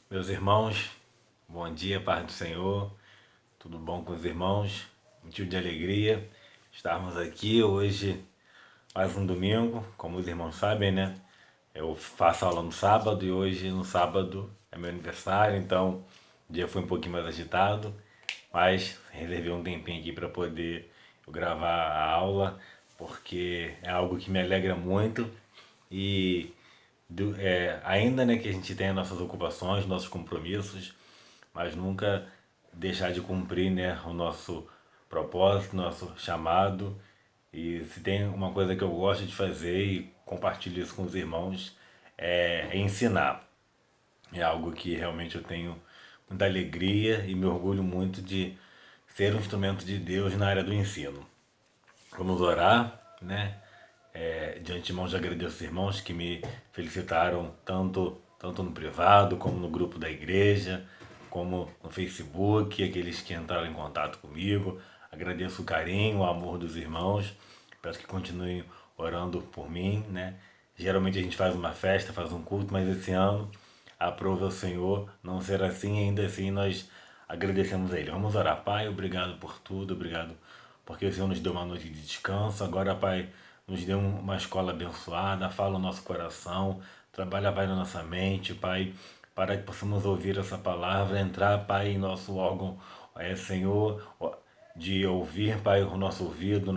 Meus irmãos, bom dia, paz do Senhor, tudo bom com os irmãos? Motivo de alegria estarmos aqui hoje, mais um domingo, como os irmãos sabem, né? Eu faço aula no sábado e hoje, no sábado, é meu aniversário, então o dia foi um pouquinho mais agitado, mas reservei um tempinho aqui para poder eu gravar a aula, porque é algo que me alegra muito e ainda né, que a gente tenha nossas ocupações, nossos compromissos, mas nunca deixar de cumprir né, o nosso propósito, nosso chamado. E se tem uma coisa que eu gosto de fazer e compartilho isso com os irmãos, é ensinar. É algo que realmente eu tenho muita alegria e me orgulho muito de ser um instrumento de Deus na área do ensino. Vamos orar, né? De antemão já agradeço os irmãos que me felicitaram tanto no privado, como no grupo da igreja, como no Facebook, aqueles que entraram em contato comigo. Agradeço o carinho, o amor dos irmãos. Peço que continuem orando por mim, né? Geralmente a gente faz uma festa, faz um culto, mas esse ano aprove ao Senhor não ser assim, ainda assim nós agradecemos a Ele. Vamos orar. Pai, obrigado por tudo, obrigado porque o Senhor nos deu uma noite de descanso. Agora, Pai, nos deu uma escola abençoada, fala o nosso coração, trabalha, vai na nossa mente, Pai, para que possamos ouvir essa palavra, entrar, Pai, em nosso órgão, Senhor, de ouvir, Pai, o nosso ouvido,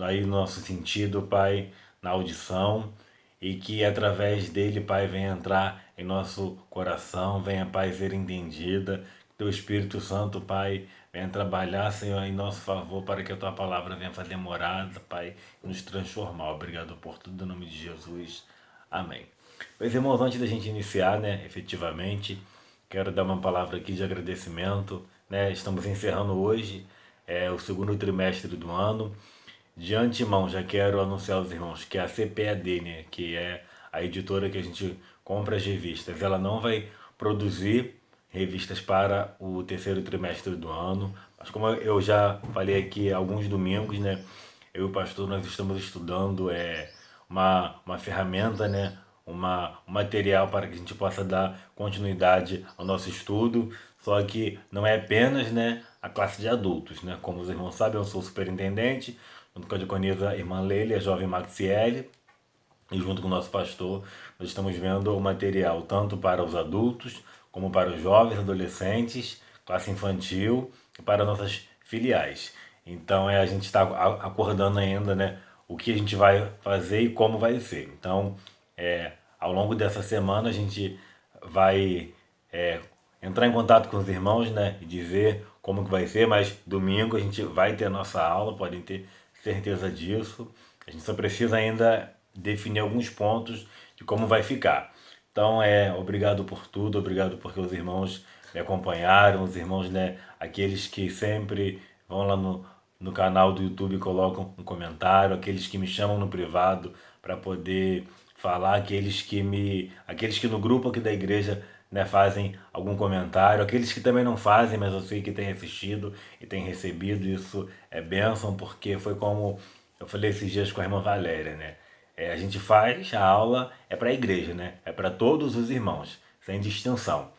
aí, o nosso sentido, Pai, na audição, e que através dele, Pai, venha entrar em nosso coração, venha, Pai, ser entendida, que Teu Espírito Santo, Pai, venha trabalhar, Senhor, em nosso favor, para que a Tua palavra venha fazer morada, Pai, e nos transformar. Obrigado por tudo, em nome de Jesus. Amém. Meus irmãos, antes da gente iniciar, né, efetivamente, quero dar uma palavra aqui de agradecimento, né? Estamos encerrando hoje o segundo trimestre do ano. De antemão, já quero anunciar aos irmãos que a CPAD, né, que é a editora que a gente compra as revistas, ela não vai produzir revistas para o terceiro trimestre do ano. Mas como eu já falei aqui alguns domingos, né, eu e o pastor nós estamos estudando uma ferramenta, né, um material para que a gente possa dar continuidade ao nosso estudo. Só que não é apenas né, a classe de adultos. Né? Como os irmãos sabem, eu sou superintendente, junto com a diaconisa a irmã Leila e a jovem Maxiele. E junto com o nosso pastor, nós estamos vendo o material tanto para os adultos, como para os jovens, adolescentes, classe infantil e para nossas filiais. Então a gente está acordando ainda né, o que a gente vai fazer e como vai ser. Então, ao longo dessa semana, a gente vai é, entrar em contato com os irmãos né, e dizer como que vai ser, mas domingo a gente vai ter a nossa aula, podem ter certeza disso. A gente só precisa ainda definir alguns pontos de como vai ficar. Então, obrigado por tudo, obrigado porque os irmãos me acompanharam, os irmãos, né, aqueles que sempre vão lá no canal do YouTube e colocam um comentário, aqueles que me chamam no privado para poder falar, aqueles que no grupo aqui da igreja né, fazem algum comentário, aqueles que também não fazem, mas eu sei que têm assistido e têm recebido, isso é bênção, porque foi como eu falei esses dias com a irmã Valéria, né? A gente faz a aula, é para a igreja, né? É para todos os irmãos, sem distinção.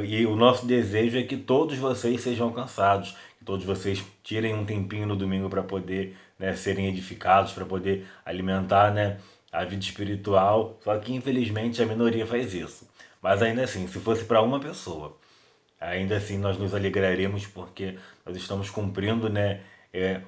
E o nosso desejo é que todos vocês sejam alcançados, que todos vocês tirem um tempinho no domingo para poder né, serem edificados, para poder alimentar né, a vida espiritual. Só que infelizmente a minoria faz isso. Mas ainda assim, se fosse para uma pessoa, ainda assim nós nos alegraremos porque nós estamos cumprindo né,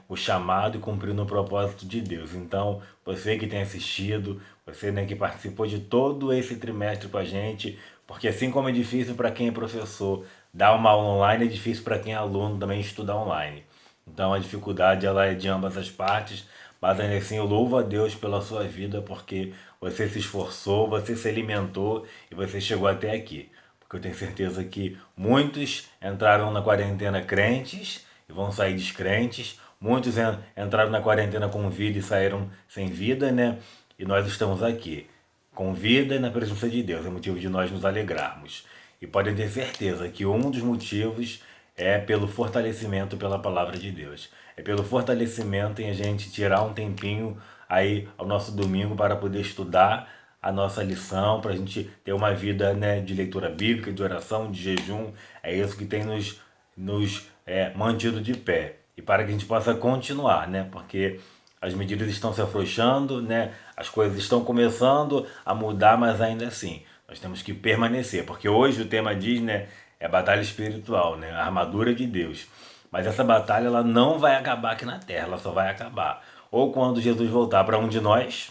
o chamado e cumprindo o propósito de Deus. Então, você que tem assistido, você né, que participou de todo esse trimestre com a gente, porque assim como é difícil para quem é professor dar uma aula online, é difícil para quem é aluno também estudar online. Então a dificuldade ela é de ambas as partes, mas ainda assim eu louvo a Deus pela sua vida porque você se esforçou, você se alimentou e você chegou até aqui. Porque eu tenho certeza que muitos entraram na quarentena crentes e vão sair descrentes, muitos entraram na quarentena com vida e saíram sem vida, né? E nós estamos aqui com vida e na presença de Deus, é motivo de nós nos alegrarmos. E podem ter certeza que um dos motivos é pelo fortalecimento pela palavra de Deus. É pelo fortalecimento em a gente tirar um tempinho aí ao nosso domingo para poder estudar a nossa lição, para a gente ter uma vida, né, de leitura bíblica, de oração, de jejum. É isso que tem nos mantido de pé. E para que a gente possa continuar, né? Porque as medidas estão se afrouxando, né? As coisas estão começando a mudar, mas ainda assim, nós temos que permanecer. Porque hoje o tema diz, né? É batalha espiritual, né? A armadura de Deus. Mas essa batalha ela não vai acabar aqui na Terra, ela só vai acabar ou quando Jesus voltar para um de nós,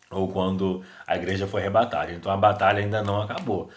ou quando a igreja for arrebatada. Então a batalha ainda não acabou.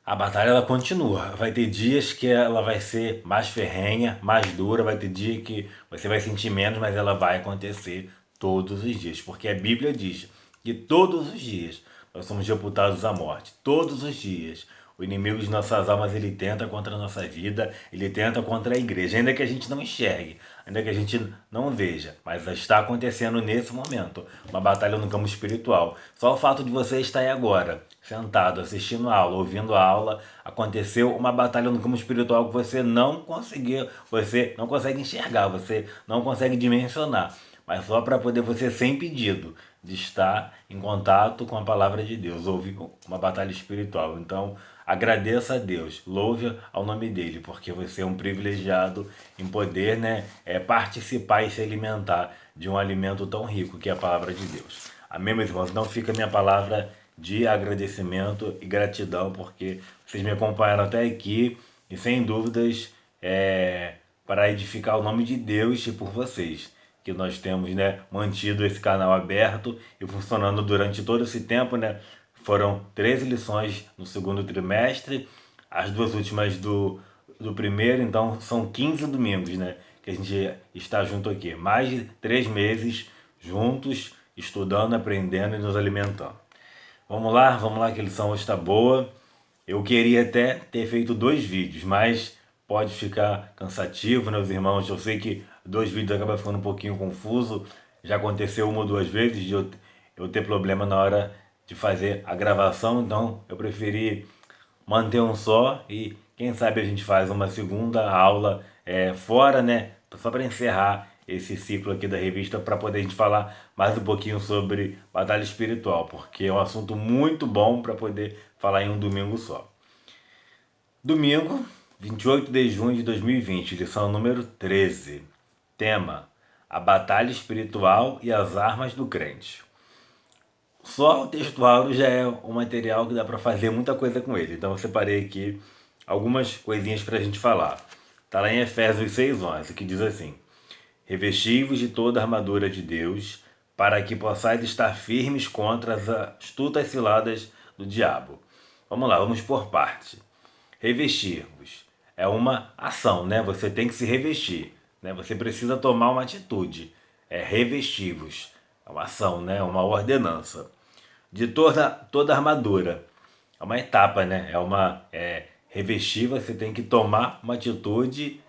A batalha ela continua. Vai ter dias que ela vai ser mais ferrenha, mais dura, vai ter dia que você vai sentir menos, mas ela vai acontecer todos os dias, porque a Bíblia diz que todos os dias nós somos reputados à morte, todos os dias. O inimigo de nossas almas, ele tenta contra a nossa vida, ele tenta contra a igreja, ainda que a gente não enxergue, ainda que a gente não veja, mas está acontecendo nesse momento, uma batalha no campo espiritual. Só o fato de você estar aí agora, sentado, assistindo a aula, ouvindo a aula, aconteceu uma batalha no campo espiritual que você não conseguiu, você não consegue enxergar, você não consegue dimensionar, mas só para poder você ser impedido de estar em contato com a palavra de Deus, houve uma batalha espiritual. Então, agradeça a Deus, louve ao nome dele, porque você é um privilegiado em poder, né, participar e se alimentar de um alimento tão rico que é a palavra de Deus. Amém, meus irmãos? Então fica a minha palavra de agradecimento e gratidão, porque vocês me acompanharam até aqui e sem dúvidas para edificar o nome de Deus e por vocês, que nós temos, né, mantido esse canal aberto e funcionando durante todo esse tempo, né? Foram 13 lições no segundo trimestre, as duas últimas do primeiro, então são 15 domingos, né? Que a gente está junto aqui. Mais de 3 meses juntos, estudando, aprendendo e nos alimentando. Vamos lá, que a lição hoje está boa. Eu queria até ter feito 2 vídeos, mas pode ficar cansativo, né, meus irmãos? Eu sei que 2 vídeos acaba ficando um pouquinho confuso. Já aconteceu 1 ou 2 vezes de eu ter problema na hora de fazer a gravação, então eu preferi manter um só e quem sabe a gente faz uma segunda aula fora, né? Só para encerrar esse ciclo aqui da revista, para poder a gente falar mais um pouquinho sobre batalha espiritual, porque é um assunto muito bom para poder falar em um domingo só. Domingo, 28 de junho de 2020, lição número 13. Tema: a batalha espiritual e as armas do crente. Só o textuário já é um material que dá para fazer muita coisa com ele. Então eu separei aqui algumas coisinhas para a gente falar. Está lá em Efésios 6,11, que diz assim: revesti-vos de toda a armadura de Deus, para que possais estar firmes contra as astutas ciladas do diabo. Vamos lá, vamos por parte. Revestir-vos é uma ação, né? Você tem que se revestir, né? Você precisa tomar uma atitude. É revestir-vos. É uma ação, né? Uma ordenança. De toda a armadura. É uma etapa, né? Revestir, você tem que tomar uma atitude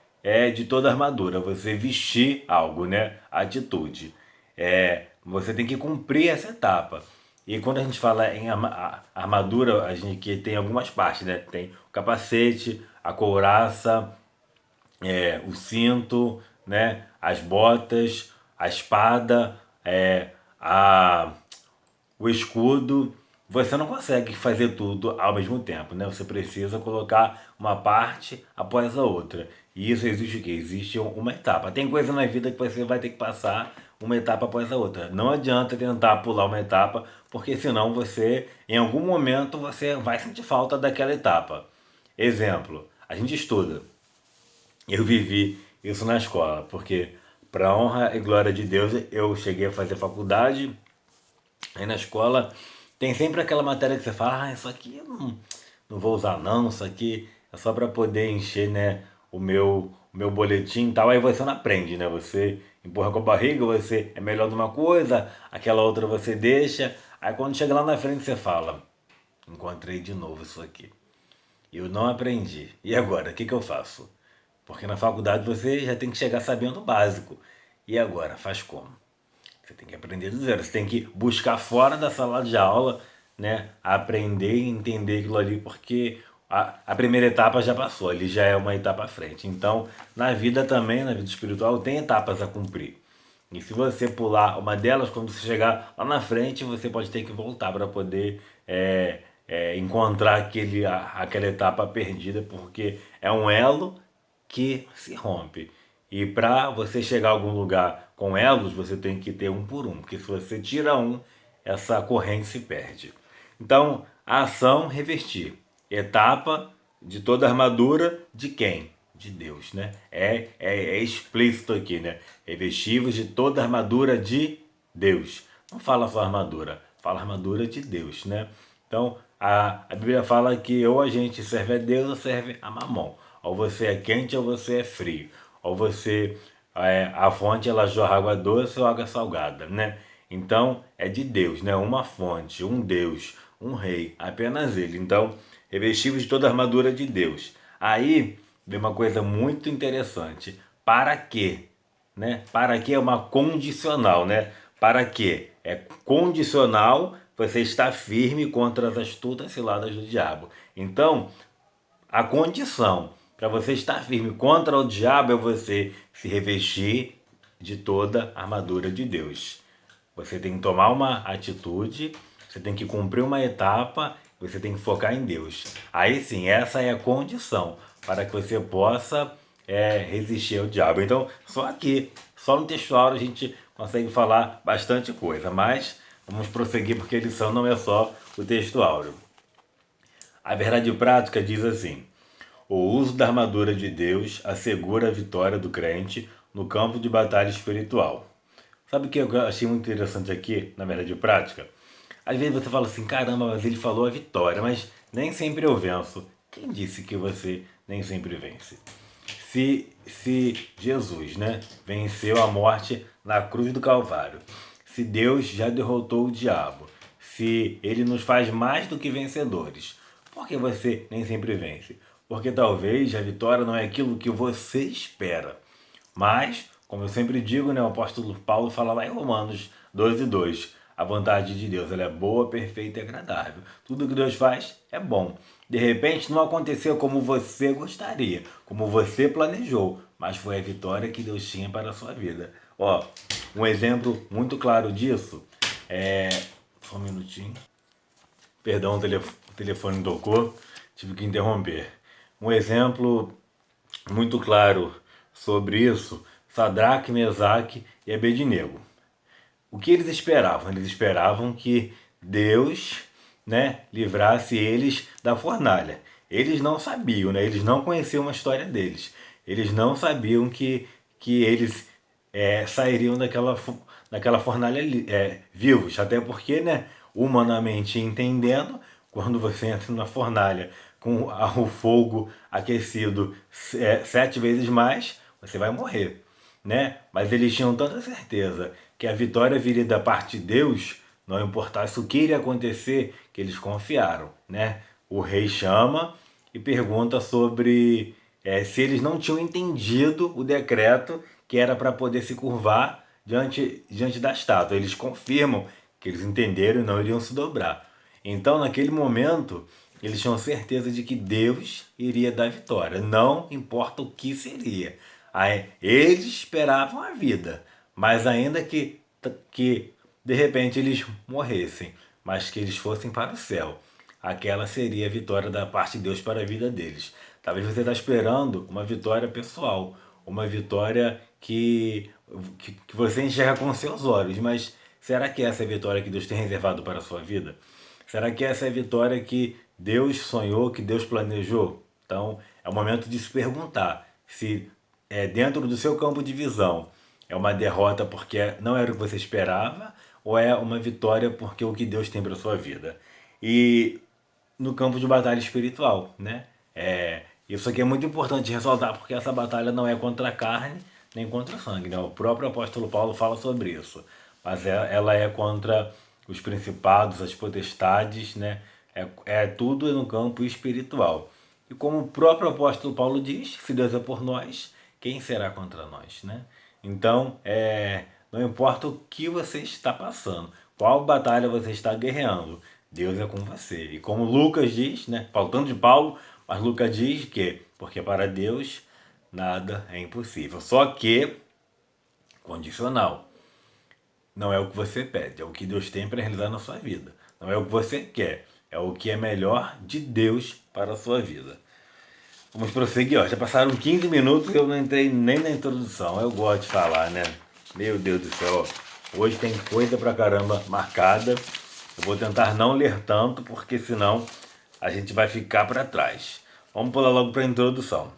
de toda a armadura. Você vestir algo, né? Atitude. Você tem que cumprir essa etapa. E quando a gente fala em armadura, a gente que tem algumas partes, né? Tem o capacete, a couraça, o cinto, né? As botas, a espada, a o escudo. Você não consegue fazer tudo ao mesmo tempo, né? Você precisa colocar uma parte após a outra. E isso existe o quê? Existe uma etapa. Tem coisa na vida que você vai ter que passar uma etapa após a outra. Não adianta tentar pular uma etapa, porque senão você, em algum momento, você vai sentir falta daquela etapa. Exemplo, a gente estuda. Eu vivi isso na escola, porque para honra e glória de Deus, eu cheguei a fazer faculdade. Aí na escola tem sempre aquela matéria que você fala, isso aqui eu não vou usar não, isso aqui é só para poder encher, né, o meu boletim e tal. Aí você não aprende, né? Você empurra com a barriga, você é melhor numa coisa, aquela outra você deixa. Aí quando chega lá na frente você fala, encontrei de novo isso aqui. Eu não aprendi. E agora, o que eu faço? Porque na faculdade você já tem que chegar sabendo o básico. E agora, faz como? Você tem que aprender do zero. Você tem que buscar fora da sala de aula, né? Aprender e entender aquilo ali, porque a primeira etapa já passou, ali já é uma etapa à frente. Então, na vida também, na vida espiritual, tem etapas a cumprir. E se você pular uma delas, quando você chegar lá na frente, você pode ter que voltar para poder encontrar aquela etapa perdida, porque é um elo que se rompe. E para você chegar a algum lugar com elos, você tem que ter um por um, porque se você tira um, essa corrente se perde. Então, a ação revestir. Etapa de toda armadura de quem? De Deus, né? É explícito aqui, né? Revestivos de toda armadura de Deus. Não fala só armadura, fala armadura de Deus, né? Então, a Bíblia fala que ou a gente serve a Deus ou serve a Mamon. Ou você é quente ou você é frio. Ou você, a fonte ela jorra água doce ou água salgada, né? Então, é de Deus, né? Uma fonte, um Deus, um rei, apenas ele. Então, revestivos de toda a armadura de Deus. Aí, vem uma coisa muito interessante. Para quê? Né? Para que é uma condicional, né? Para que é condicional, você está firme contra as astutas ciladas do diabo. Então, a condição para você estar firme contra o diabo é você se revestir de toda a armadura de Deus. Você tem que tomar uma atitude, você tem que cumprir uma etapa, você tem que focar em Deus. Aí sim, essa é a condição para que você possa resistir ao diabo. Então, só aqui, só no textual a gente consegue falar bastante coisa, mas vamos prosseguir porque a lição não é só o texto áureo. A verdade prática diz assim: o uso da armadura de Deus assegura a vitória do crente no campo de batalha espiritual. Sabe o que eu achei muito interessante aqui, na verdade prática? Às vezes você fala assim, caramba, mas ele falou a vitória, mas nem sempre eu venço. Quem disse que você nem sempre vence? Se Jesus, né, venceu a morte na cruz do Calvário, se Deus já derrotou o diabo, se ele nos faz mais do que vencedores, por que você nem sempre vence? Porque talvez a vitória não é aquilo que você espera. Mas, como eu sempre digo, né, o apóstolo Paulo fala lá em Romanos 12:2, a vontade de Deus ela é boa, perfeita e agradável. Tudo que Deus faz é bom. De repente não aconteceu como você gostaria, como você planejou, mas foi a vitória que Deus tinha para a sua vida. Ó, um exemplo muito claro disso é... Só um minutinho. Perdão, o telefone tocou, tive que interromper. Um exemplo muito claro sobre isso, Sadraque, Mesaque e Abednego. O que eles esperavam? Eles esperavam que Deus, né, livrasse eles da fornalha. Eles não sabiam, né? Eles não conheciam a história deles. Eles não sabiam que eles sairiam daquela fornalha vivos. Até porque, né, humanamente entendendo, quando você entra na fornalha com o fogo aquecido 7 vezes mais, você vai morrer, né? Mas eles tinham tanta certeza que a vitória viria da parte de Deus, não importasse o que iria acontecer, que eles confiaram, né? O rei chama e pergunta sobre se eles não tinham entendido o decreto que era para poder se curvar diante da estátua. Eles confirmam que eles entenderam e não iriam se dobrar. Então, naquele momento, eles tinham certeza de que Deus iria dar vitória, não importa o que seria. Aí, eles esperavam a vida, mas ainda que de repente eles morressem, mas que eles fossem para o céu. Aquela seria a vitória da parte de Deus para a vida deles. Talvez você está esperando uma vitória pessoal, uma vitória que você enxerga com seus olhos, mas será que essa é a vitória que Deus tem reservado para a sua vida? Será que essa é a vitória que Deus sonhou, que Deus planejou? Então, é o momento de se perguntar se dentro do seu campo de visão é uma derrota porque não era o que você esperava ou é uma vitória porque é o que Deus tem para a sua vida. E no campo de batalha espiritual, né? Isso aqui é muito importante ressaltar porque essa batalha não é contra a carne nem contra o sangue, né? O próprio apóstolo Paulo fala sobre isso, mas ela é contra os principados, as potestades, né? É tudo no campo espiritual. E como o próprio apóstolo Paulo diz, se Deus é por nós, quem será contra nós, né? Então, não importa o que você está passando, qual batalha você está guerreando, Deus é com você. E como Lucas diz, né? Faltando de Paulo, mas Lucas diz que, porque para Deus nada é impossível. Só que, condicional. não é o que você pede, é o que Deus tem para realizar na sua vida. Não é o que você quer, é o que é melhor de Deus para a sua vida. Vamos prosseguir, ó. Já passaram 15 minutos e eu não entrei nem na introdução. Eu gosto de falar, né? Meu Deus do céu. Hoje tem coisa pra caramba marcada. Eu vou tentar não ler tanto, porque senão a gente vai ficar para trás. Vamos pular logo para a introdução.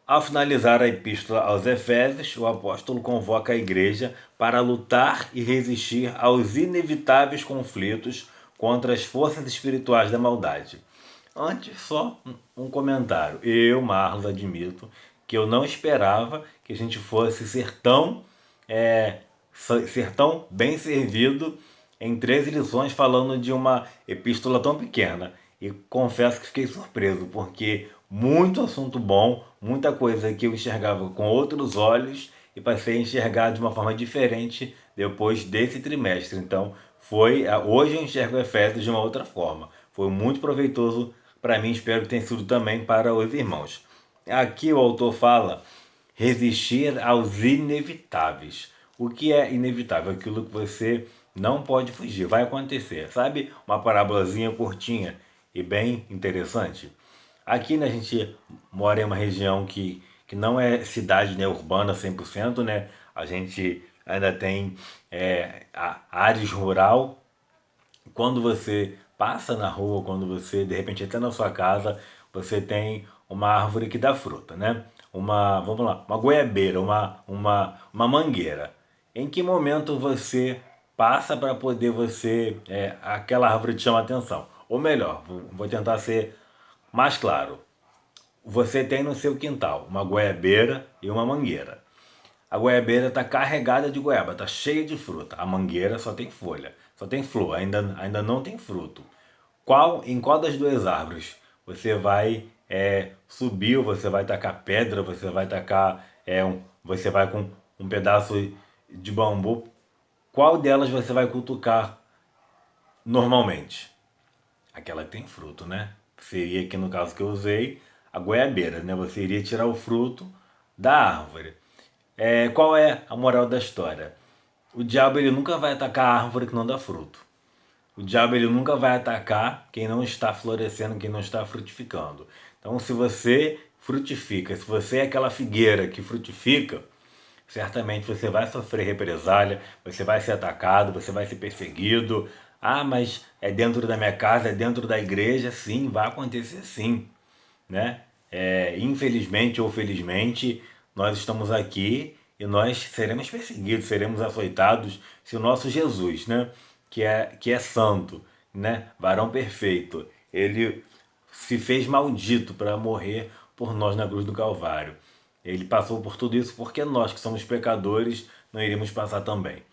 Ao finalizar a epístola aos Efésios, o apóstolo convoca a igreja para lutar e resistir aos inevitáveis conflitos contra as forças espirituais da maldade. Antes, só um comentário. Eu, Marlos, admito que eu não esperava que a gente fosse ser tão bem servido em 13 lições falando de uma epístola tão pequena. E confesso que fiquei surpreso, porque muito assunto bom, muita coisa que eu enxergava com outros olhos e passei a enxergar de uma forma diferente depois desse trimestre. Então, hoje eu enxergo Efésios de uma outra forma. Foi muito proveitoso para mim, espero que tenha sido também para os irmãos. Aqui o autor fala resistir aos inevitáveis. O que é inevitável? Aquilo que você não pode fugir, vai acontecer. Sabe uma parábolazinha curtinha e bem interessante? Aqui, né, a gente mora em uma região que não é cidade, né, urbana 100%, né? A gente ainda tem áreas rural. Quando você passa na rua, quando você de repente entra na sua casa, você tem uma árvore que dá fruta, né? Vamos lá, uma goiabeira, uma mangueira. Em que momento você passa para poder aquela árvore te chama a atenção? Ou melhor, vou tentar ser mais claro. Você tem no seu quintal uma goiabeira e uma mangueira. A goiabeira está carregada de goiaba, está cheia de fruta. A mangueira só tem folha, só tem flor, ainda não tem fruto. Em qual das duas árvores você vai subir, ou você vai tacar pedra, você vai tacar você vai com um pedaço de bambu? Qual delas você vai cutucar normalmente? Aquela que tem fruto, né? Seria aqui no caso que eu usei a goiabeira, né? Você iria tirar o fruto da árvore. Qual é a moral da história? O diabo ele nunca vai atacar a árvore que não dá fruto. O diabo ele nunca vai atacar quem não está florescendo, quem não está frutificando. Então, se você frutifica, se você é aquela figueira que frutifica, certamente você vai sofrer represália, você vai ser atacado, você vai ser perseguido. Ah, mas é dentro da minha casa, é dentro da igreja? Sim, vai acontecer sim, né? Infelizmente ou felizmente, nós estamos aqui e nós seremos perseguidos, seremos açoitados se o nosso Jesus, né, que é santo, né, varão perfeito, ele se fez maldito para morrer por nós na cruz do Calvário. Ele passou por tudo isso porque nós que somos pecadores não iríamos passar também.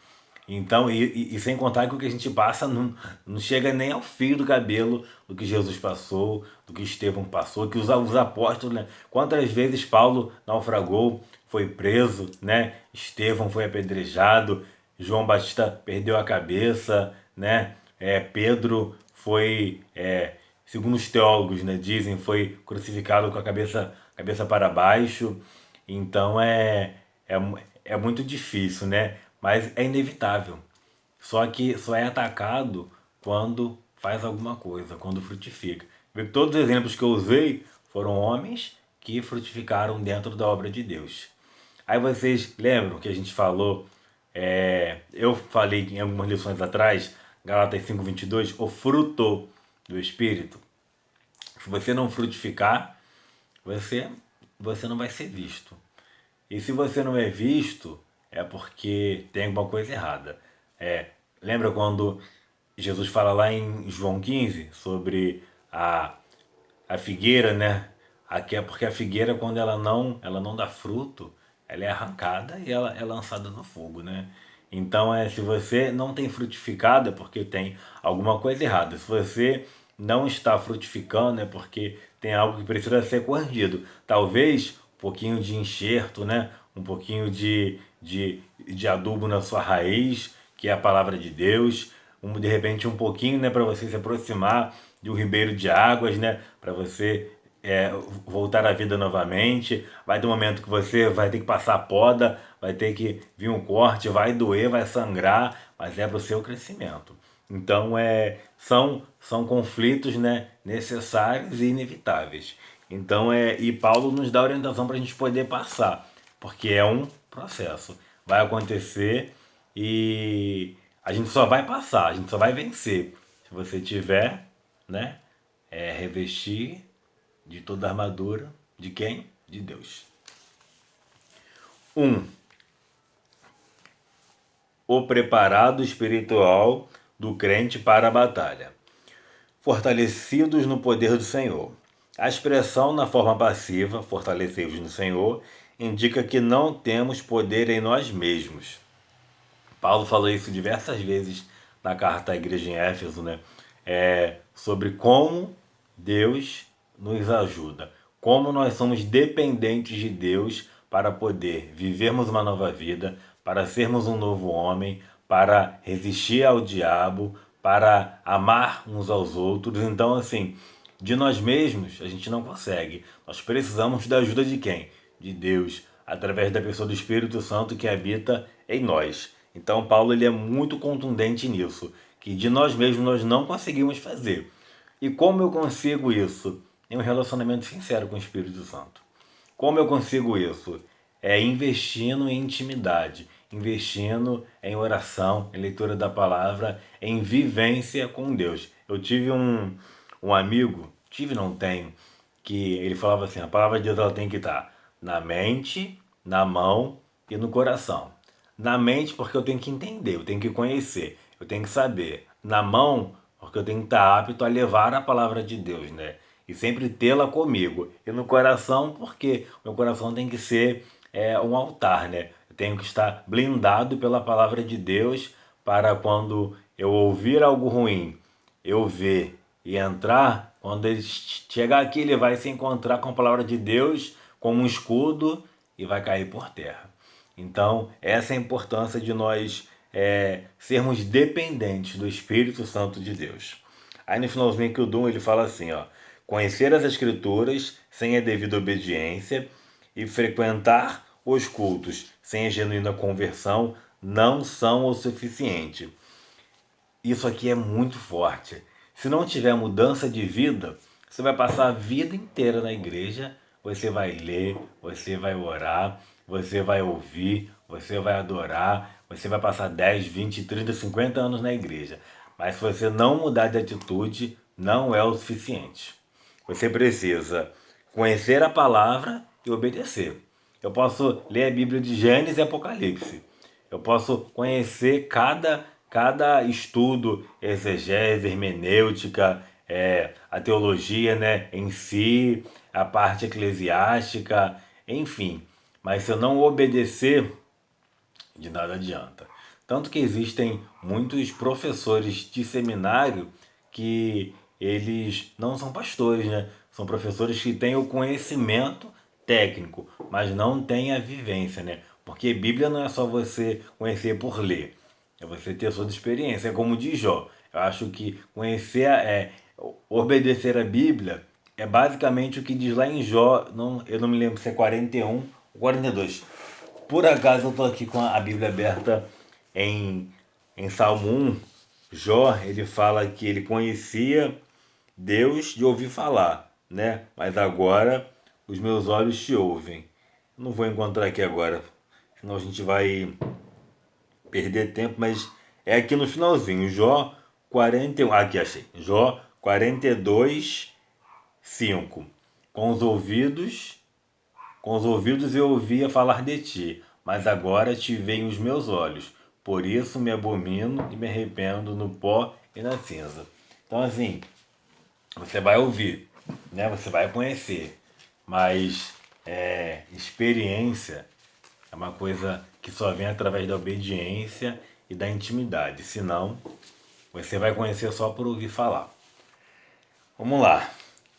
Então, e sem contar que o que a gente passa não chega nem ao fio do cabelo do que Jesus passou, do que Estevão passou, que os apóstolos, né? Quantas vezes Paulo naufragou, foi preso, né? Estevão foi apedrejado, João Batista perdeu a cabeça, né? Pedro foi, segundo os teólogos, né, dizem, foi crucificado com a cabeça para baixo. Então é, é muito difícil, né? Mas é inevitável. Só que só é atacado quando faz alguma coisa, quando frutifica. Todos os exemplos que eu usei foram homens que frutificaram dentro da obra de Deus. Aí vocês lembram que a gente falou, eu falei em algumas lições atrás, Galatas 5:22, o fruto do Espírito. Se você não frutificar, você, você não vai ser visto. E se você não é visto, é porque tem alguma coisa errada. Lembra quando Jesus fala lá em João 15 sobre a figueira, né? Aqui é porque a figueira, quando ela não dá fruto, ela é arrancada e ela é lançada no fogo, né? Então, se você não tem frutificado, é porque tem alguma coisa errada. Se você não está frutificando, é porque tem algo que precisa ser corrigido. Talvez um pouquinho de enxerto, né? Um pouquinho de adubo na sua raiz, que é a palavra de Deus. De repente um pouquinho, né, para você se aproximar de um ribeiro de águas, né, para você voltar à vida novamente. Vai ter um momento que você vai ter que passar a poda, vai ter que vir um corte, vai doer, vai sangrar, mas é para o seu crescimento. Então são conflitos, né, necessários e inevitáveis. Então e Paulo nos dá orientação para a gente poder passar, porque é um processo. Vai acontecer e a gente só vai passar, a gente só vai vencer se você tiver, né, revestir de toda a armadura de quem? De Deus. 1. O preparado espiritual do crente para a batalha. Fortalecidos no poder do Senhor. A expressão na forma passiva, fortalecidos no Senhor, indica que não temos poder em nós mesmos. Paulo falou isso diversas vezes na carta à igreja em Éfeso, né? Sobre como Deus nos ajuda, como nós somos dependentes de Deus para poder vivermos uma nova vida, para sermos um novo homem, para resistir ao diabo, para amar uns aos outros. Então, assim, de nós mesmos a gente não consegue. Nós precisamos da ajuda de quem? De Deus, através da pessoa do Espírito Santo que habita em nós. Então Paulo ele é muito contundente nisso, que de nós mesmos nós não conseguimos fazer. E como eu consigo isso? Em um relacionamento sincero com o Espírito Santo. Como eu consigo isso? Investindo em intimidade, investindo em oração, em leitura da palavra, em vivência com Deus. Eu tive um amigo, não tenho, que ele falava assim, a palavra de Deus ela tem que estar na mente, na mão e no coração. Na mente porque eu tenho que entender, eu tenho que conhecer, eu tenho que saber. Na mão porque eu tenho que estar apto a levar a palavra de Deus, né? E sempre tê-la comigo. E no coração porque meu coração tem que ser um altar, né? Eu tenho que estar blindado pela palavra de Deus para quando eu ouvir algo ruim, eu ver e entrar, quando ele chegar aqui, ele vai se encontrar com a palavra de Deus como um escudo e vai cair por terra. Então, essa é a importância de nós sermos dependentes do Espírito Santo de Deus. Aí no finalzinho que o Dum ele fala assim, ó, conhecer as Escrituras sem a devida obediência e frequentar os cultos sem a genuína conversão não são o suficiente. Isso aqui é muito forte. Se não tiver mudança de vida, você vai passar a vida inteira na igreja, você vai ler, você vai orar, você vai ouvir, você vai adorar, você vai passar 10, 20, 30, 50 anos na igreja. Mas se você não mudar de atitude, não é o suficiente. Você precisa conhecer a palavra e obedecer. Eu posso ler a Bíblia de Gênesis e Apocalipse. Eu posso conhecer cada estudo, exegese, hermenêutica, a teologia, né, em si, a parte eclesiástica, enfim. Mas se eu não obedecer, de nada adianta. Tanto que existem muitos professores de seminário que eles não são pastores, né? São professores que têm o conhecimento técnico, mas não têm a vivência, né? Porque Bíblia não é só você conhecer por ler, é você ter a sua experiência. É como diz Jó. Eu acho que obedecer a Bíblia é basicamente o que diz lá em Jó, eu não me lembro se é 41 ou 42. Por acaso eu estou aqui com a Bíblia aberta em Salmo 1. Jó, ele fala que ele conhecia Deus de ouvir falar, né? Mas agora os meus olhos te ouvem. Não vou encontrar aqui agora, senão a gente vai perder tempo, mas é aqui no finalzinho. Jó 41, aqui achei. Jó 42, 5. Com os ouvidos eu ouvia falar de ti, mas agora te veem os meus olhos. Por isso me abomino e me arrependo no pó e na cinza. Então assim, você vai ouvir, né? Você vai conhecer, mas experiência é uma coisa que só vem através da obediência e da intimidade. Senão, você vai conhecer só por ouvir falar. Vamos lá.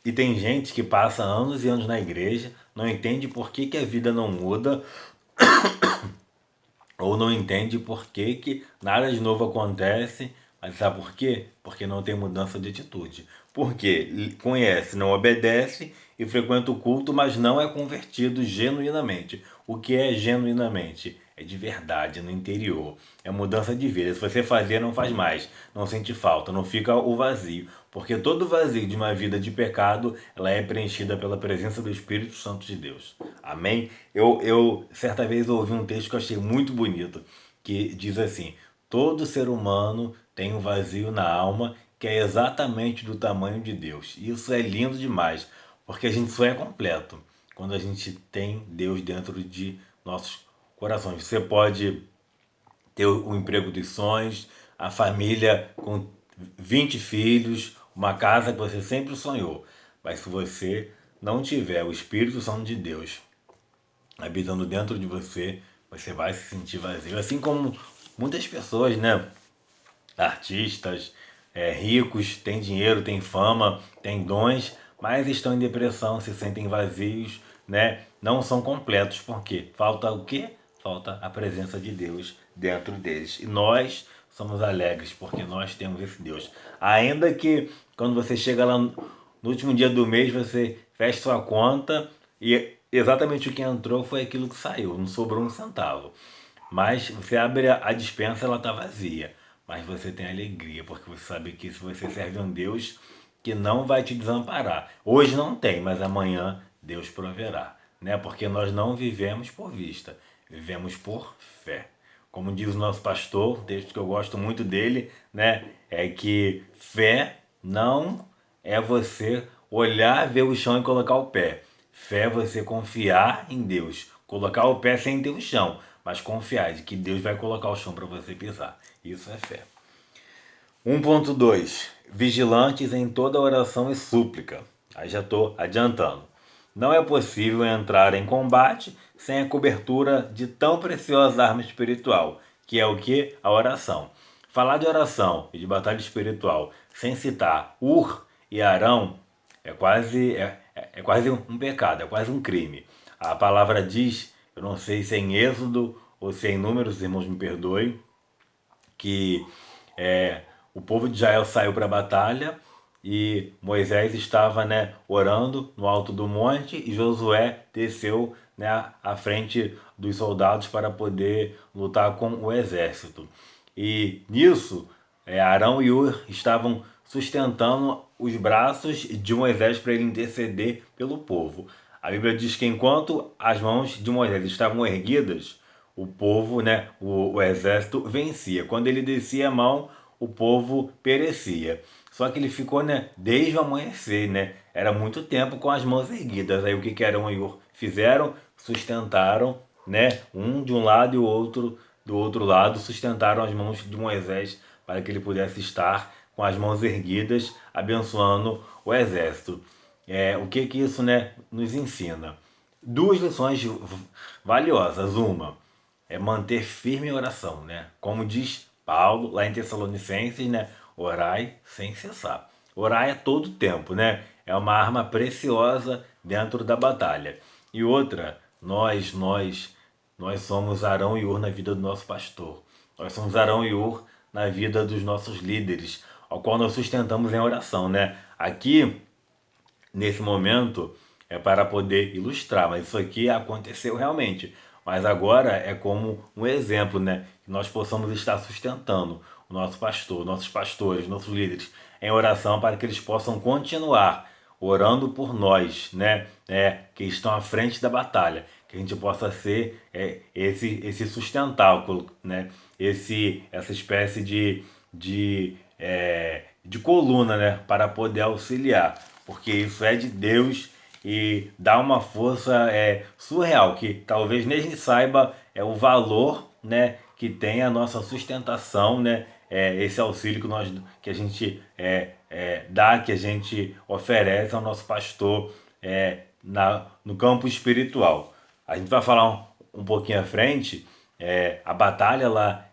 E tem gente que passa anos e anos na igreja, não entende por que a vida não muda, ou não entende por que nada de novo acontece, mas sabe por quê? Porque não tem mudança de atitude. Porque conhece, não obedece e frequenta o culto, mas não é convertido genuinamente. O que é genuinamente? É de verdade, no interior. É mudança de vida. Se você fazer, não faz mais. Não sente falta, não fica o vazio. Porque todo vazio de uma vida de pecado, ela é preenchida pela presença do Espírito Santo de Deus. Amém? Eu certa vez ouvi um texto que eu achei muito bonito, que diz assim: todo ser humano tem um vazio na alma que é exatamente do tamanho de Deus. Isso é lindo demais, porque a gente só é completo quando a gente tem Deus dentro de nossos corações. Você pode ter o emprego dos sonhos, a família com 20 filhos, uma casa que você sempre sonhou. Mas se você não tiver o Espírito Santo de Deus habitando dentro de você, você vai se sentir vazio. Assim como muitas pessoas, né? Artistas, ricos, têm dinheiro, têm fama, têm dons, mas estão em depressão, se sentem vazios, né? Não são completos, porque falta o quê? Falta a presença de Deus dentro deles. E nós somos alegres, porque nós temos esse Deus. Ainda que quando você chega lá no último dia do mês, você fecha sua conta e exatamente o que entrou foi aquilo que saiu, não sobrou um centavo. Mas você abre a despensa, ela está vazia. Mas você tem alegria, porque você sabe que se você serve a um Deus que não vai te desamparar. Hoje não tem, mas amanhã Deus proverá. Né? Porque nós não vivemos por vista, vivemos por fé. Como diz o nosso pastor, texto que eu gosto muito dele, né? É que fé não é você olhar, ver o chão e colocar o pé. Fé é você confiar em Deus. Colocar o pé sem ter o chão, mas confiar de que Deus vai colocar o chão para você pisar. Isso é fé. 1.2. Vigilantes em toda oração e súplica. Aí já estou adiantando. Não é possível entrar em combate sem a cobertura de tão preciosa arma espiritual, que é o que? A oração. Falar de oração e de batalha espiritual sem citar Ur e Arão é quase um pecado, é quase um crime. A palavra diz, eu não sei se é em Êxodo ou se é em Números, os irmãos me perdoem, que o povo de Israel saiu para a batalha e Moisés estava, né, orando no alto do monte e Josué desceu, né, à frente dos soldados para poder lutar com o exército. E nisso, Arão e Ur estavam sustentando os braços de Moisés para ele interceder pelo povo. A Bíblia diz que enquanto as mãos de Moisés estavam erguidas, o povo, né, o exército vencia. Quando ele descia a mão, o povo perecia. Só que ele ficou, né, desde o amanhecer, né? Era muito tempo com as mãos erguidas. Aí o que Arão e Ur fizeram? Sustentaram, né, um de um lado e o outro do outro lado, sustentaram as mãos de Moisés para que ele pudesse estar com as mãos erguidas, abençoando o exército. O que isso, né, nos ensina? Duas lições valiosas. Uma é manter firme a oração, né? Como diz Paulo lá em Tessalonicenses, né? Orai sem cessar. Orar é todo tempo, né? É uma arma preciosa dentro da batalha. E outra, nós somos Arão e Ur na vida do nosso pastor. Nós somos Arão e Ur na vida dos nossos líderes, ao qual nós sustentamos em oração, né? Aqui, nesse momento, é para poder ilustrar, mas isso aqui aconteceu realmente. Mas agora é como um exemplo, né? Que nós possamos estar sustentando o nosso pastor, nossos pastores, nossos líderes em oração para que eles possam continuar orando por nós, né? Que estão à frente da batalha, que a gente possa ser esse sustentáculo, né? Essa espécie de coluna, né? Para poder auxiliar, porque isso é de Deus e dá uma força surreal, que talvez nem a gente saiba o valor, né, que tem a nossa sustentação, né, esse auxílio que a gente dá, que a gente oferece ao nosso pastor no campo espiritual. A gente vai falar um pouquinho à frente, a batalha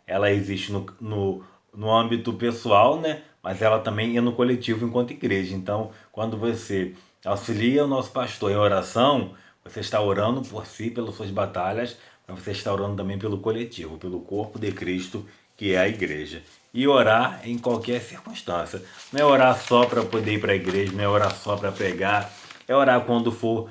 ela existe no âmbito pessoal, né, mas ela também é no coletivo enquanto igreja. Então, quando você auxilia o nosso pastor em oração, você está orando por si, pelas suas batalhas, mas você está orando também pelo coletivo, pelo corpo de Cristo, que é a igreja. E orar em qualquer circunstância. Não é orar só para poder ir para a igreja, não é orar só para pregar, é orar quando for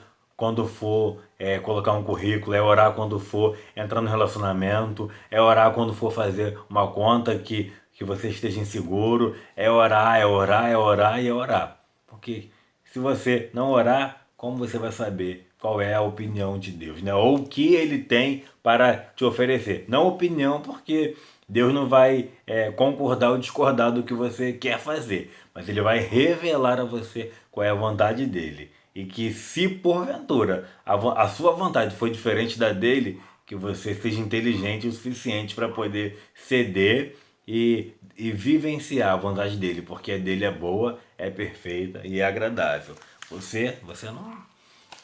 colocar um currículo, é orar quando for entrar no relacionamento, é orar quando for fazer uma conta que você esteja inseguro, é orar, é orar, é orar e é orar. Porque se você não orar, como você vai saber qual é a opinião de Deus, né? Ou o que ele tem para te oferecer? Não opinião, porque Deus não vai concordar ou discordar do que você quer fazer, mas ele vai revelar a você qual é a vontade dele. E que se porventura a sua vontade foi diferente da dele, que você seja inteligente o suficiente para poder ceder e vivenciar a vontade dele, porque a dele é boa, é perfeita e é agradável. Você não.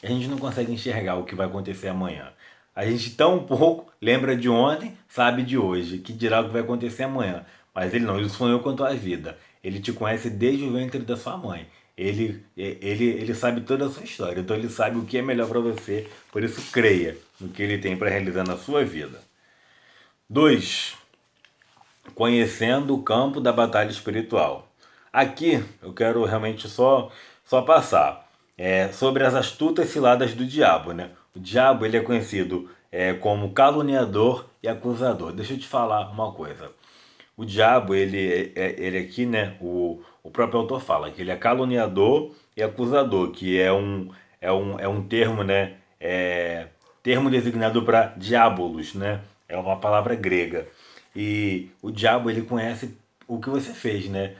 A gente não consegue enxergar o que vai acontecer amanhã. A gente tão pouco lembra de ontem, sabe de hoje, que dirá o que vai acontecer amanhã. Mas ele não, ele sonhou com a tua vida. Ele te conhece desde o ventre da sua mãe. Ele sabe toda a sua história, então ele sabe o que é melhor para você. Por isso, creia no que ele tem para realizar na sua vida. 2. Conhecendo o campo da batalha espiritual. Aqui eu quero realmente só passar sobre as astutas ciladas do diabo, né? O diabo ele é conhecido como caluniador e acusador. Deixa eu te falar uma coisa. O diabo, ele aqui, né? O próprio autor fala que ele é caluniador e acusador, que é um termo, né? Termo designado para diabolos, né? É uma palavra grega. E o diabo, ele conhece o que você fez, né?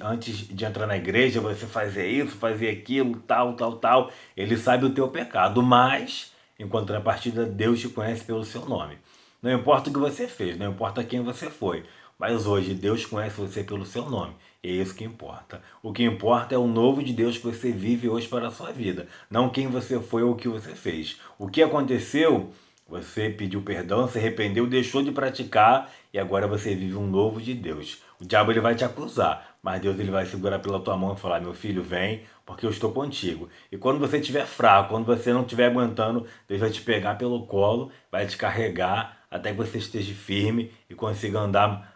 Antes de entrar na igreja, você fazia isso, fazia aquilo, tal, tal, tal. Ele sabe o teu pecado, mas, em contrapartida, Deus te conhece pelo seu nome. Não importa o que você fez, não importa quem você foi, mas hoje Deus conhece você pelo seu nome. E é isso que importa. O que importa é o novo de Deus que você vive hoje para a sua vida, não quem você foi ou o que você fez. O que aconteceu, você pediu perdão, se arrependeu, deixou de praticar e agora você vive um novo de Deus. O diabo ele vai te acusar, mas Deus ele vai segurar pela tua mão e falar: meu filho, vem, porque eu estou contigo. E quando você estiver fraco, quando você não estiver aguentando, Deus vai te pegar pelo colo, vai te carregar até que você esteja firme e consiga andar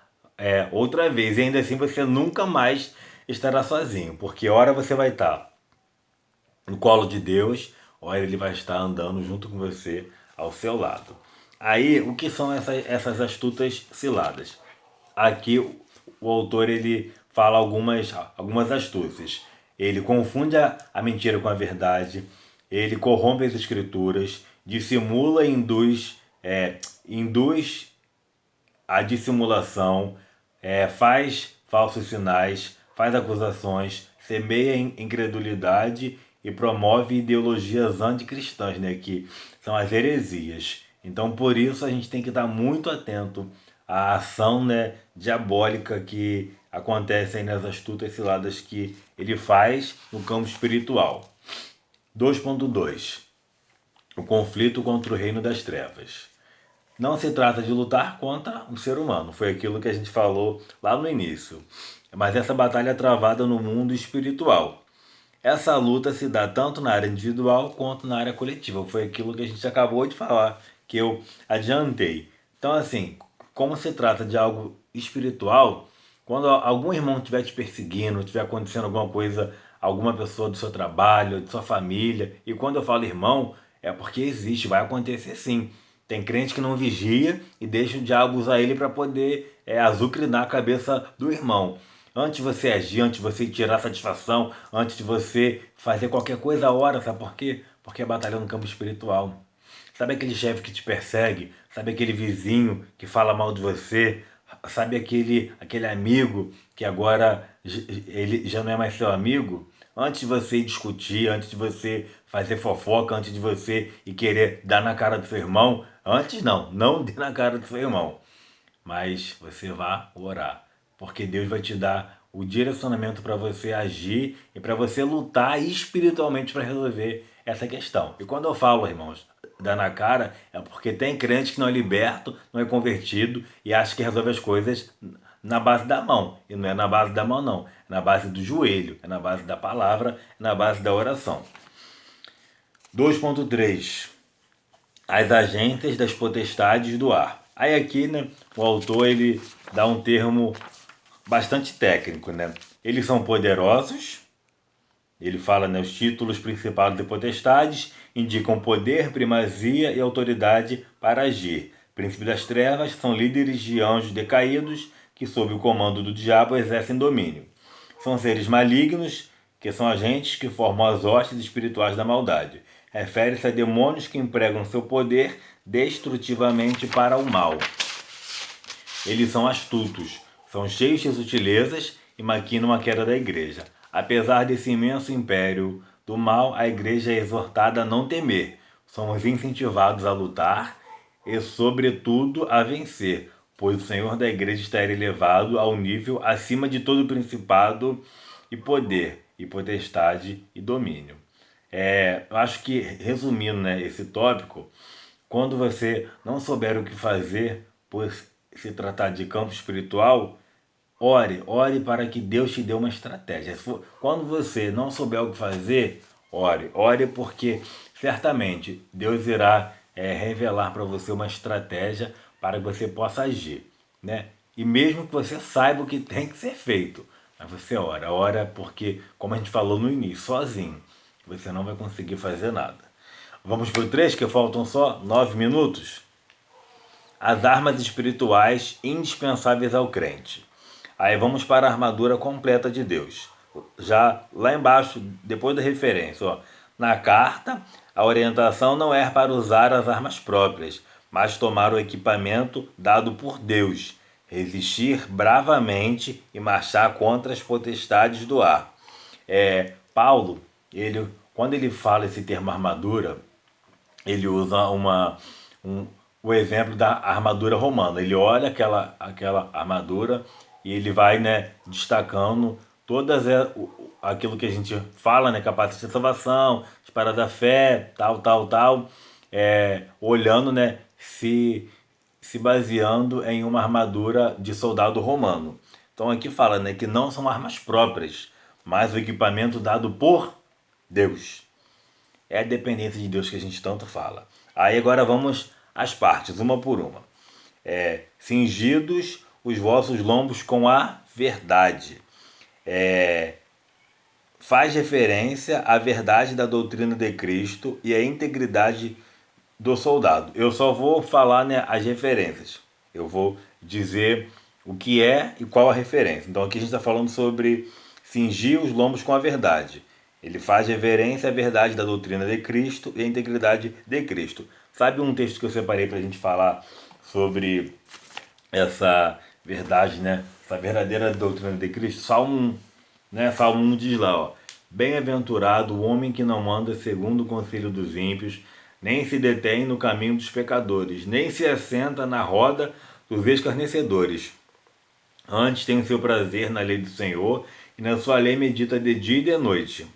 outra vez. E ainda assim você nunca mais estará sozinho, porque hora você vai estar no colo de Deus, ora ele vai estar andando junto com você ao seu lado. Aí, o que são essas astutas ciladas? Aqui o autor ele fala algumas astúcias. Ele confunde a mentira com a verdade, ele corrompe as escrituras, dissimula e induz a dissimulação, faz falsos sinais, faz acusações, semeia incredulidade e promove ideologias anticristãs, né, que são as heresias. Então, por isso, a gente tem que estar muito atento à ação, né, diabólica que acontece aí nas astutas ciladas que ele faz no campo espiritual. 2.2. O conflito contra o reino das trevas. Não se trata de lutar contra um ser humano, foi aquilo que a gente falou lá no início. Mas essa batalha é travada no mundo espiritual. Essa luta se dá tanto na área individual quanto na área coletiva. Foi aquilo que a gente acabou de falar, que eu adiantei. Então, assim, como se trata de algo espiritual, quando algum irmão estiver te perseguindo, estiver acontecendo alguma coisa, alguma pessoa do seu trabalho, de sua família, e quando eu falo irmão, é porque existe, vai acontecer sim. Tem crente que não vigia e deixa o diabo usar ele para poder azucrinar a cabeça do irmão. Antes de você agir, antes de você tirar satisfação, antes de você fazer qualquer coisa, a hora, sabe por quê? Porque é batalha no campo espiritual. Sabe aquele chefe que te persegue? Sabe aquele vizinho que fala mal de você? Sabe aquele amigo que agora ele já não é mais seu amigo? Antes de você discutir, antes de você fazer fofoca, antes de você ir querer dar na cara do seu irmão, antes não dê na cara do seu irmão. Mas você vá orar, porque Deus vai te dar o direcionamento para você agir e para você lutar espiritualmente para resolver essa questão. E quando eu falo, irmãos, dar na cara, é porque tem crente que não é liberto, não é convertido e acha que resolve as coisas na base da mão. E não é na base da mão, não. É na base do joelho, é na base da palavra, é na base da oração. 2.3. As agências das potestades do ar. Aí aqui, né, o autor ele dá um termo bastante técnico, né? Eles são poderosos, ele fala, né, os títulos principais de potestades indicam poder, primazia e autoridade para agir. Príncipes das trevas são líderes de anjos decaídos que, sob o comando do diabo, exercem domínio. São seres malignos, que são agentes que formam as hostes espirituais da maldade. Refere-se a demônios que empregam seu poder destrutivamente para o mal. Eles são astutos, são cheios de sutilezas e maquinam a queda da igreja. Apesar desse imenso império do mal, a igreja é exortada a não temer. Somos incentivados a lutar e, sobretudo, a vencer, pois o Senhor da igreja está elevado ao nível acima de todo principado e poder, e potestade e domínio. Eu acho que, resumindo, né, esse tópico, quando você não souber o que fazer, por se tratar de campo espiritual, ore para que Deus te dê uma estratégia. Quando você não souber o que fazer, ore porque certamente Deus irá revelar para você uma estratégia para que você possa agir, né? E mesmo que você saiba o que tem que ser feito, mas você ora porque, como a gente falou no início, sozinho você não vai conseguir fazer nada. Vamos para o 3, que faltam só 9 minutos. As armas espirituais indispensáveis ao crente. Aí vamos para a armadura completa de Deus. Já lá embaixo, depois da referência, ó, na carta, a orientação não é para usar as armas próprias, mas tomar o equipamento dado por Deus, resistir bravamente e marchar contra as potestades do ar. Paulo, quando ele fala esse termo armadura, ele usa o exemplo da armadura romana. Ele olha aquela armadura e ele vai, né, destacando aquilo que a gente fala, né, capacete de salvação, espada da fé, tal, olhando, né, se baseando em uma armadura de soldado romano. Então aqui fala, né, que não são armas próprias, mas o equipamento dado por Deus. É a dependência de Deus que a gente tanto fala. Aí agora vamos às partes, uma por uma. Cingidos os vossos lombos com a verdade. Faz referência à verdade da doutrina de Cristo e à integridade do soldado. Eu só vou falar, né, as referências. Eu vou dizer o que é e qual a referência. Então aqui a gente está falando sobre cingir os lombos com a verdade. Ele faz reverência à verdade da doutrina de Cristo e à integridade de Cristo. Sabe um texto que eu separei para a gente falar sobre essa verdade, né? Essa verdadeira doutrina de Cristo? Salmo 1, né? Salmo 1 diz lá, ó: bem-aventurado o homem que não anda segundo o conselho dos ímpios, nem se detém no caminho dos pecadores, nem se assenta na roda dos escarnecedores. Antes tem o seu prazer na lei do Senhor, e na sua lei medita de dia e de noite.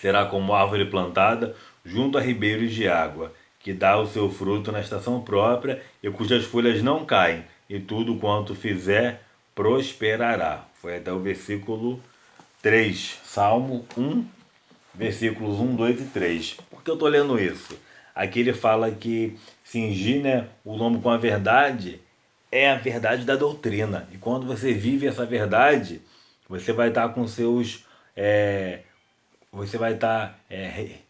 Será como árvore plantada junto a ribeiros de água, que dá o seu fruto na estação própria e cujas folhas não caem, e tudo quanto fizer prosperará. Foi até o versículo 3, Salmo 1, versículos 1, 2 e 3. Por que eu estou lendo isso? Aqui ele fala que cingir, né, o lombo com a verdade é a verdade da doutrina. E quando você vive essa verdade, você vai estar com seus... você vai estar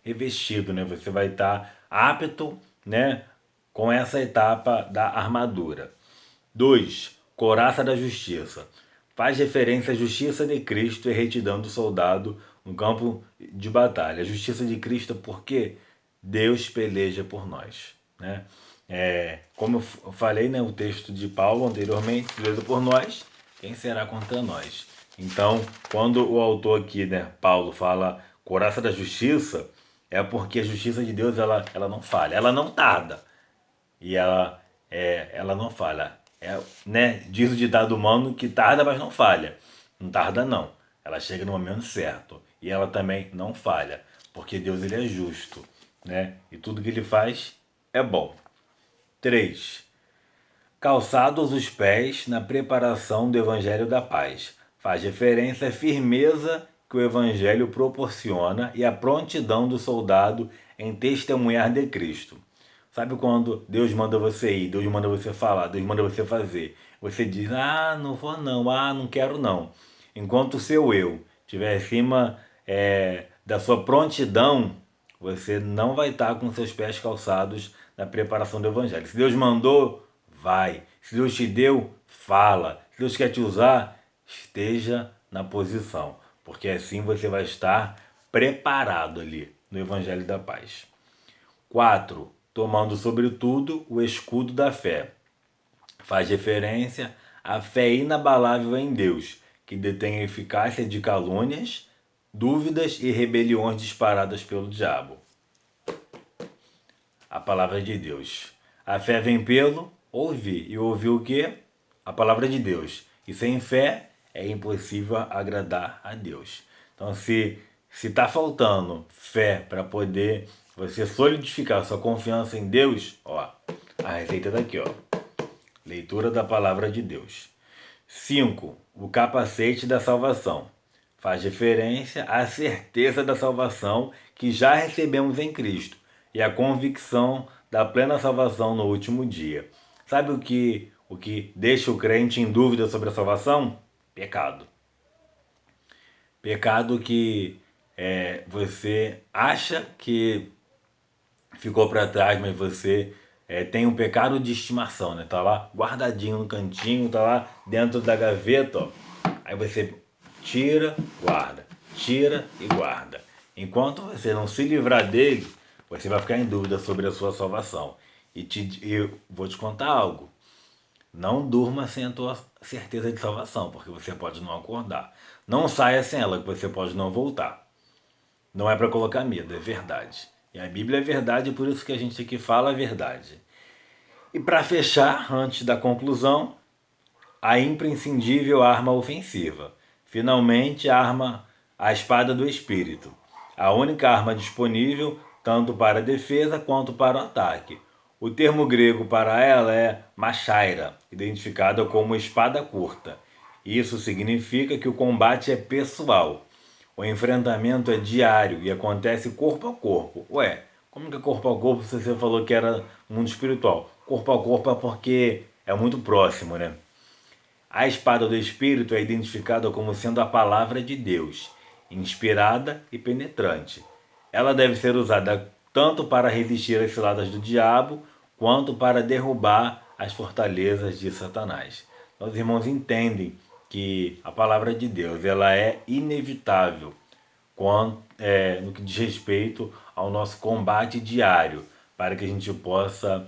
revestido, né? Você vai estar apto, né, com essa etapa da armadura. 2. Couraça da justiça. Faz referência à justiça de Cristo e retidão do soldado no campo de batalha. A justiça de Cristo porque Deus peleja por nós, né? Como eu falei, né, o texto de Paulo anteriormente, peleja por nós, quem será contra nós? Então, quando o autor aqui, né, Paulo, fala couraça da justiça, é porque a justiça de Deus ela não falha, ela não tarda. E ela não falha. Né, diz o ditado humano que tarda, mas não falha. Não tarda, não. Ela chega no momento certo. E ela também não falha, porque Deus ele é justo, né? E tudo que ele faz é bom. 3. Calçados os pés na preparação do Evangelho da Paz. Faz referência à firmeza que o Evangelho proporciona e à prontidão do soldado em testemunhar de Cristo. Sabe quando Deus manda você ir, Deus manda você falar, Deus manda você fazer? Você diz, ah, não vou não, ah, não quero não. Enquanto o seu eu estiver acima da sua prontidão, você não vai estar com seus pés calçados na preparação do evangelho. Se Deus mandou, vai. Se Deus te deu, fala. Se Deus quer te usar, esteja na posição, porque assim você vai estar preparado ali no evangelho da paz. 4. Tomando sobretudo o escudo da fé. Faz referência à fé inabalável em Deus, que detém a eficácia de calúnias, dúvidas e rebeliões disparadas pelo diabo. A palavra de Deus. A fé vem pelo ouvir. E ouvir o quê? A palavra de Deus. E sem fé é impossível agradar a Deus. Então, se está faltando fé para poder você solidificar sua confiança em Deus, ó, a receita está aqui, ó. Leitura da palavra de Deus. 5. O capacete da salvação. Faz referência à certeza da salvação que já recebemos em Cristo e a convicção da plena salvação no último dia. Sabe o que deixa o crente em dúvida sobre a salvação? Pecado. Pecado que você acha que ficou para trás, mas você tem um pecado de estimação, né? Tá lá guardadinho no cantinho, tá lá dentro da gaveta, ó. Aí você tira, guarda, tira e guarda. Enquanto você não se livrar dele, você vai ficar em dúvida sobre a sua salvação. E eu vou te contar algo. Não durma sem a tua certeza de salvação, porque você pode não acordar. Não saia sem ela, que você pode não voltar. Não é para colocar medo, é verdade. E a Bíblia é verdade, por isso que a gente aqui fala a verdade. E para fechar, antes da conclusão, a imprescindível arma ofensiva. Finalmente, a espada do Espírito. A única arma disponível, tanto para a defesa quanto para o ataque. O termo grego para ela é machaira, identificada como espada curta. Isso significa que o combate é pessoal. O enfrentamento é diário e acontece corpo a corpo. Ué, como que é corpo a corpo se você falou que era mundo espiritual? Corpo a corpo é porque é muito próximo, né? A espada do Espírito é identificada como sendo a palavra de Deus, inspirada e penetrante. Ela deve ser usada tanto para resistir às ciladas do diabo, quanto para derrubar as fortalezas de Satanás. Então, os irmãos entendem que a palavra de Deus ela é inevitável no que diz respeito ao nosso combate diário, para que a gente possa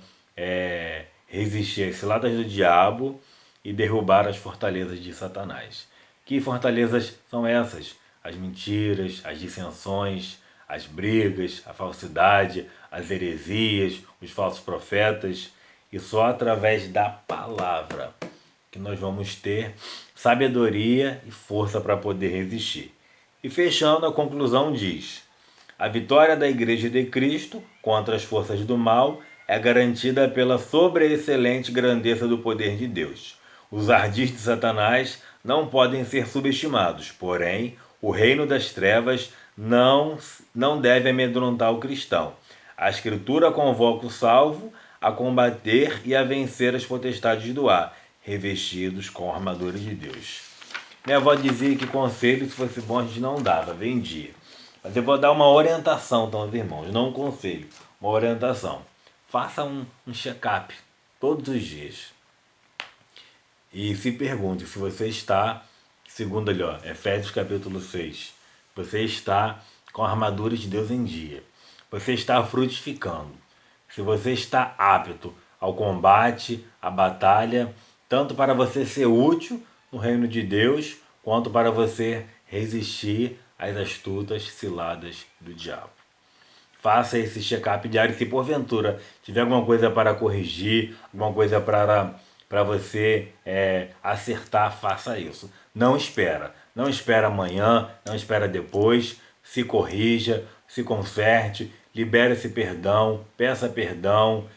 resistir às ciladas do diabo e derrubar as fortalezas de Satanás. Que fortalezas são essas? As mentiras, as dissensões, as brigas, a falsidade, as heresias, os falsos profetas. E só através da palavra que nós vamos ter sabedoria e força para poder resistir. E fechando, a conclusão diz: a vitória da Igreja de Cristo contra as forças do mal é garantida pela sobreexcelente grandeza do poder de Deus. Os ardis de Satanás não podem ser subestimados, porém, o reino das trevas não deve amedrontar o cristão. A Escritura convoca o salvo a combater e a vencer as potestades do ar, revestidos com a armadura de Deus. Minha avó dizia que conselho, se fosse bom, a gente não dava, vendia. Mas eu vou dar uma orientação, então, aos irmãos, não um conselho, uma orientação. Faça um check-up todos os dias. E se pergunte se você está, segundo ali, ó, Efésios capítulo 6, você está com a armadura de Deus em dia. Você está frutificando. Se você está apto ao combate, à batalha, tanto para você ser útil no reino de Deus, quanto para você resistir às astutas ciladas do diabo. Faça esse check-up diário. Se porventura tiver alguma coisa para corrigir, alguma coisa para você acertar, faça isso. Não espera. Não espera amanhã, não espera depois. Se corrija, se conserte, libere esse perdão, peça perdão,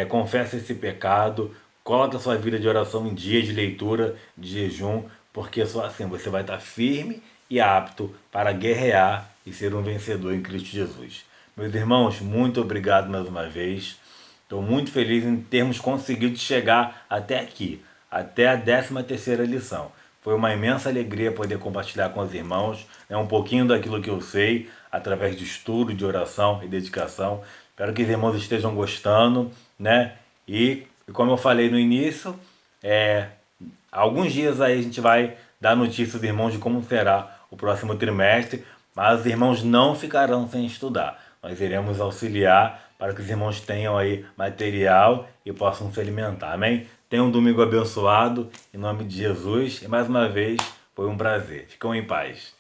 confesse esse pecado, coloque a sua vida de oração em dia, de leitura, de jejum, porque só assim você vai estar firme e apto para guerrear e ser um vencedor em Cristo Jesus. Meus irmãos, muito obrigado mais uma vez. Estou muito feliz em termos conseguido chegar até aqui, até a 13ª lição. Foi uma imensa alegria poder compartilhar com os irmãos, né, um pouquinho daquilo que eu sei, através de estudo, de oração e dedicação. Espero que os irmãos estejam gostando, né? E como eu falei no início, alguns dias aí a gente vai dar notícias aos irmãos de como será o próximo trimestre, mas os irmãos não ficarão sem estudar. Nós iremos auxiliar para que os irmãos tenham aí material e possam se alimentar. Amém? Tenham um domingo abençoado, em nome de Jesus. E mais uma vez, foi um prazer. Ficam em paz.